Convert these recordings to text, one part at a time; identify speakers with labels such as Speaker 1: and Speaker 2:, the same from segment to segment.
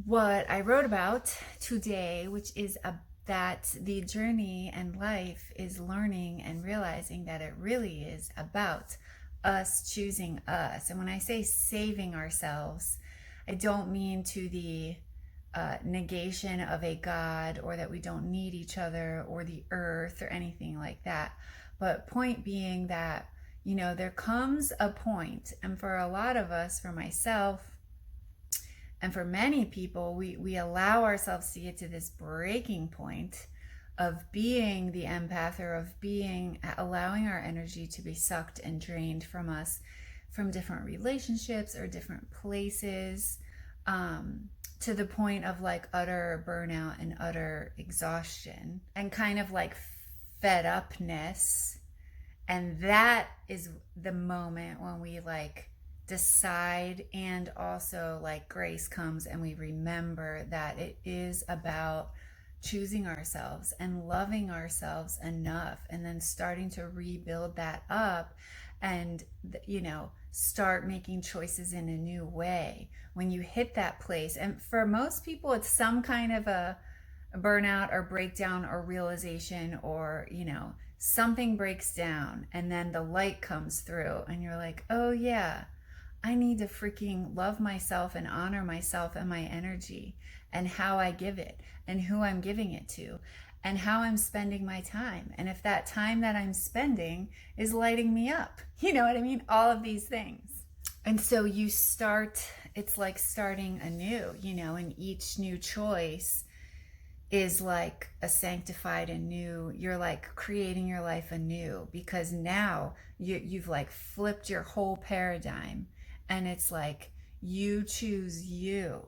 Speaker 1: what I wrote about today, which is that the journey and life is learning and realizing that it really is about us choosing us. And when I say saving ourselves, I don't mean to the negation of a God or that we don't need each other or the earth or anything like that. But point being that, there comes a point, and for a lot of us, for myself, and for many people, we allow ourselves to get to this breaking point of being the empath, or of allowing our energy to be sucked and drained from us from different relationships or different places, to the point of like utter burnout and utter exhaustion and kind of like fed upness. And that is the moment when we like decide, and also like grace comes and we remember that it is about choosing ourselves and loving ourselves enough, and then starting to rebuild that up, and start making choices in a new way when you hit that place. And for most people, it's some kind of a burnout or breakdown or realization, or something breaks down, and then the light comes through and you're like, oh yeah, I need to freaking love myself and honor myself and my energy and how I give it and who I'm giving it to and how I'm spending my time. And if that time that I'm spending is lighting me up, you know what I mean? All of these things. And so it's like starting anew, and each new choice is like a sanctified anew. You're like creating your life anew, because now you've like flipped your whole paradigm, and it's like you choose you.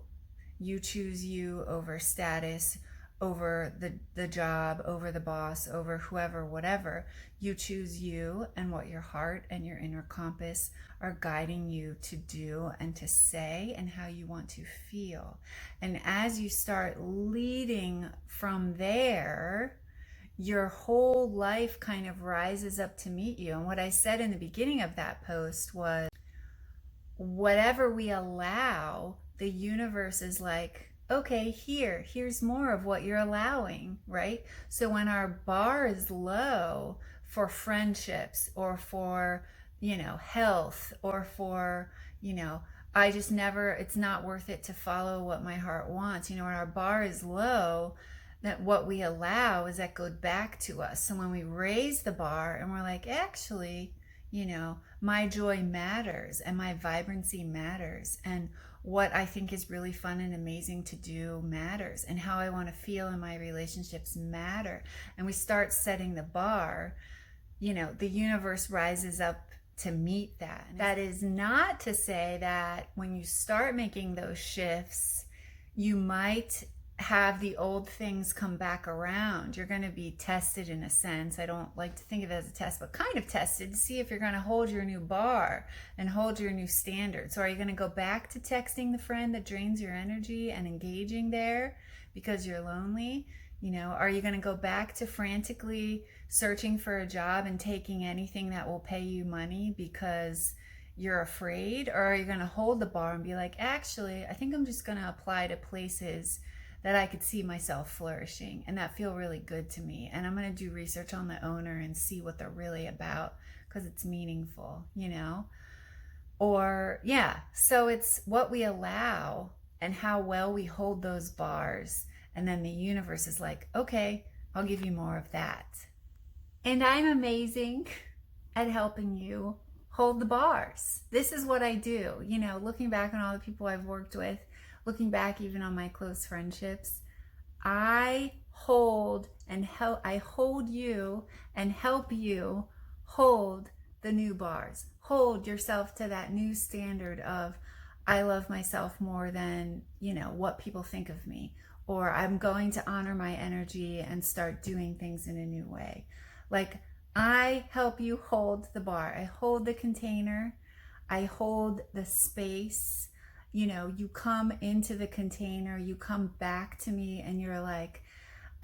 Speaker 1: You choose you over status, over the job, over the boss, over whoever, whatever. You choose you and what your heart and your inner compass are guiding you to do and to say, and how you want to feel. And as you start leading from there, your whole life kind of rises up to meet you. And what I said in the beginning of that post was, whatever we allow, the universe is like, okay, here's more of what you're allowing, right? So when our bar is low for friendships, or for, health, or for, I just never, it's not worth it to follow what my heart wants. When our bar is low, that what we allow is that goes back to us. So when we raise the bar and we're like, actually, my joy matters and my vibrancy matters, and what I think is really fun and amazing to do matters, and how I want to feel in my relationships matter. And we start setting the bar, the universe rises up to meet that. That is not to say that when you start making those shifts, you might have the old things come back around. You're going to be tested in a sense. I don't like to think of it as a test, but kind of tested to see if you're going to hold your new bar and hold your new standard. So are you going to go back to texting the friend that drains your energy and engaging there because you're lonely? Are you going to go back to frantically searching for a job and taking anything that will pay you money because you're afraid? Or are you going to hold the bar and be like, actually, I think I'm just going to apply to places that I could see myself flourishing and that feel really good to me. And I'm going to do research on the owner and see what they're really about, because it's meaningful, Or, yeah, so it's what we allow and how well we hold those bars. And then the universe is like, okay, I'll give you more of that. And I'm amazing at helping you hold the bars. This is what I do. Looking back on all the people I've worked with, looking back even on my close friendships, I hold you and help you hold the new bars. Hold yourself to that new standard of, I love myself more than, what people think of me, or I'm going to honor my energy and start doing things in a new way. Like, I help you hold the bar. I hold the container. I hold the space. You come into the container, you come back to me, and you're like,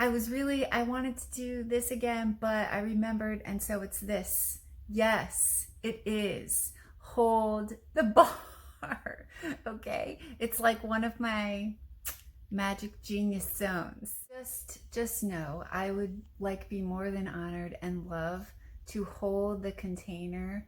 Speaker 1: I wanted to do this again, but I remembered, and so it's this. Yes, it is. Hold the bar. Okay? It's like one of my magic genius zones. Just know I would be more than honored and love to hold the container,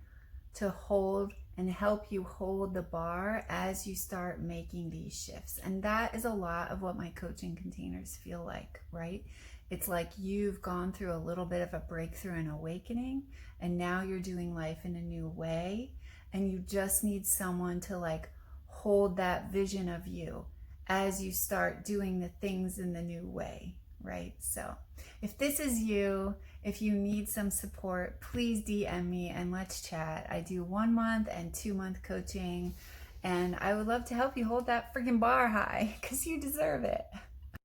Speaker 1: to hold and help you hold the bar as you start making these shifts. And that is a lot of what my coaching containers feel like, right? It's like you've gone through a little bit of a breakthrough and awakening, and now you're doing life in a new way, and you just need someone to hold that vision of you as you start doing the things in the new way, right? So if this is you, if you need some support, please DM me and let's chat. I do 1 month and 2 month coaching, and I would love to help you hold that freaking bar high because you deserve it.